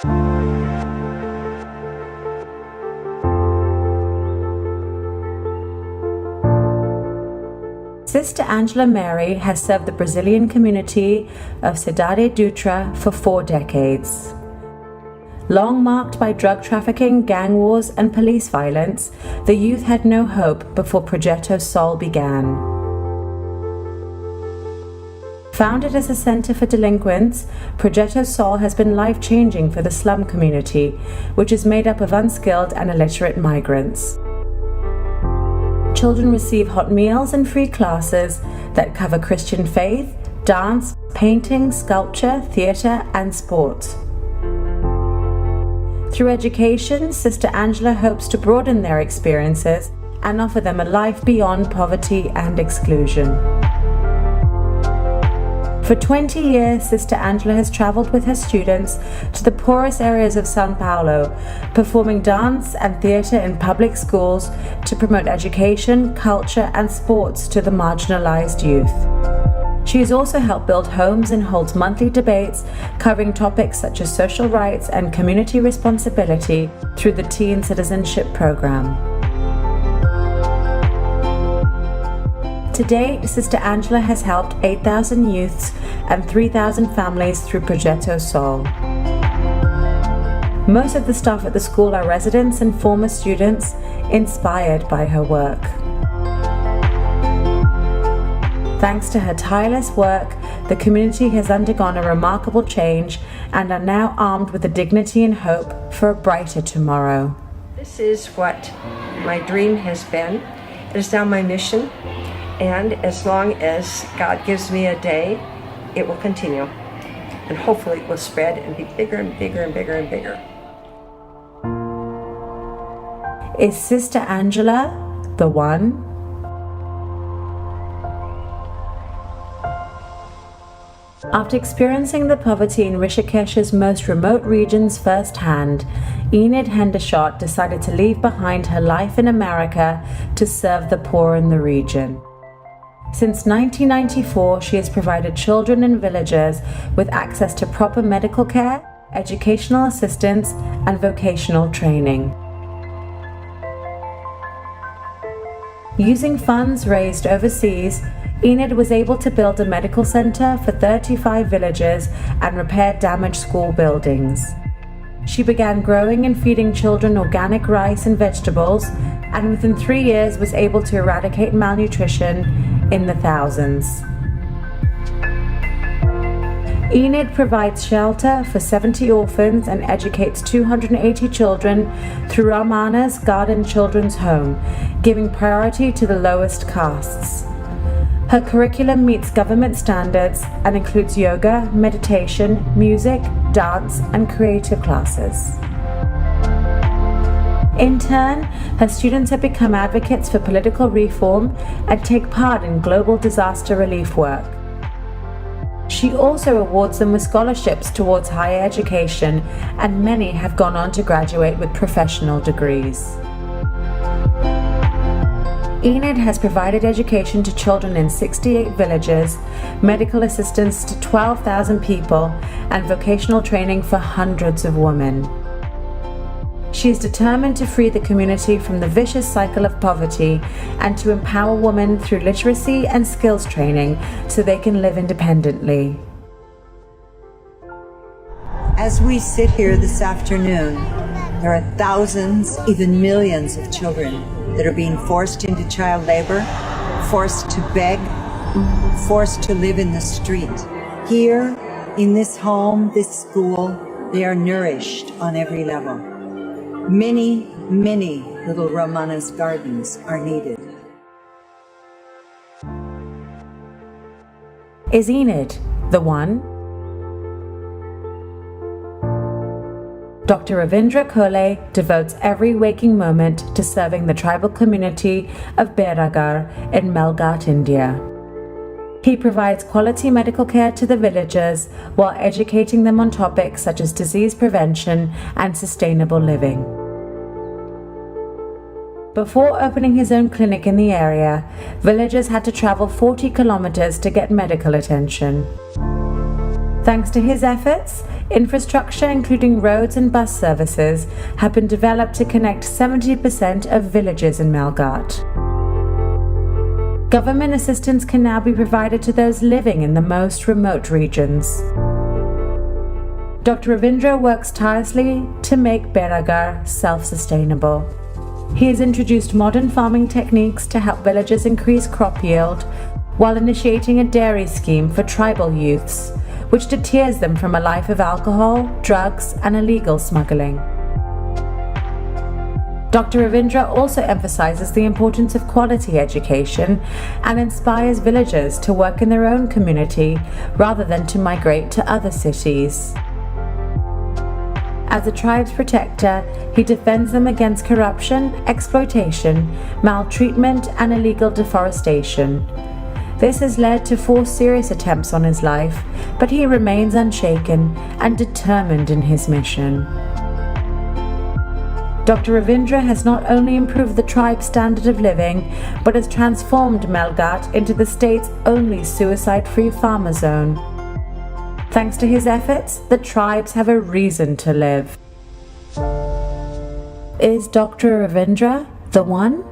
Sister Angela Mary has served the Brazilian community of Cidade Dutra for 4 decades. Long marked by drug trafficking, gang wars, and police violence, the youth had no hope before Projeto Sol began. Founded as a center for delinquents, Projeto Sol has been life-changing for the slum community, which is made up of unskilled and illiterate migrants. Children receive hot meals and free classes that cover Christian faith, dance, painting, sculpture, theater, and sports. Through education, Sister Angela hopes to broaden their experiences and offer them a life beyond poverty and exclusion. For 20 years, Sister Angela has traveled with her students to the poorest areas of São Paulo, performing dance and theater in public schools to promote education, culture, and sports to the marginalized youth. She has also helped build homes and holds monthly debates covering topics such as social rights and community responsibility through the Teen Citizenship Program. To date, Sister Angela has helped 8,000 youths and 3,000 families through Projeto Sol. Most of the staff at the school are residents and former students inspired by her work. Thanks to her tireless work, the community has undergone a remarkable change and are now armed with the dignity and hope for a brighter tomorrow. This is what my dream has been. It is now my mission. And as long as God gives me a day, it will continue. And hopefully it will spread and be bigger and bigger and bigger and bigger. Is Sister Angela the one? After experiencing the poverty in Rishikesh's most remote regions firsthand, Enid Hendershot decided to leave behind her life in America to serve the poor in the region. Since 1994, she has provided children and villagers with access to proper medical care, educational assistance, and vocational training. Using funds raised overseas, Enid was able to build a medical center for 35 villages and repair damaged school buildings. She began growing and feeding children organic rice and vegetables, and within 3 years was able to eradicate malnutrition in the thousands. Enid provides shelter for 70 orphans and educates 280 children through Ramana's Garden Children's Home, giving priority to the lowest castes. Her curriculum meets government standards and includes yoga, meditation, music, dance, and creative classes. In turn, her students have become advocates for political reform and take part in global disaster relief work. She also awards them with scholarships towards higher education, and many have gone on to graduate with professional degrees. Enid has provided education to children in 68 villages, medical assistance to 12,000 people, and vocational training for hundreds of women. She is determined to free the community from the vicious cycle of poverty and to empower women through literacy and skills training so they can live independently. As we sit here this afternoon, there are thousands, even millions of children that are being forced into child labor, forced to beg, forced to live in the street. Here, in this home, this school, they are nourished on every level. Many, many little Ramana's gardens are needed. Is Enid the one? Dr. Ravindra Kolhe devotes every waking moment to serving the tribal community of Beragar in Melghat, India. He provides quality medical care to the villagers while educating them on topics such as disease prevention and sustainable living. Before opening his own clinic in the area, villagers had to travel 40 kilometers to get medical attention. Thanks to his efforts, infrastructure including roads and bus services have been developed to connect 70% of villages in Melghat. Government assistance can now be provided to those living in the most remote regions. Dr. Ravindra works tirelessly to make Beragar self-sustainable. He has introduced modern farming techniques to help villagers increase crop yield, while initiating a dairy scheme for tribal youths, which deters them from a life of alcohol, drugs, and illegal smuggling. Dr. Ravindra also emphasizes the importance of quality education and inspires villagers to work in their own community rather than to migrate to other cities. As a tribe's protector, he defends them against corruption, exploitation, maltreatment, and illegal deforestation. This has led to 4 serious attempts on his life, but he remains unshaken and determined in his mission. Dr. Ravindra has not only improved the tribe's standard of living, but has transformed Melghat into the state's only suicide-free farmer zone. Thanks to his efforts, the tribes have a reason to live. Is Dr. Ravindra the one?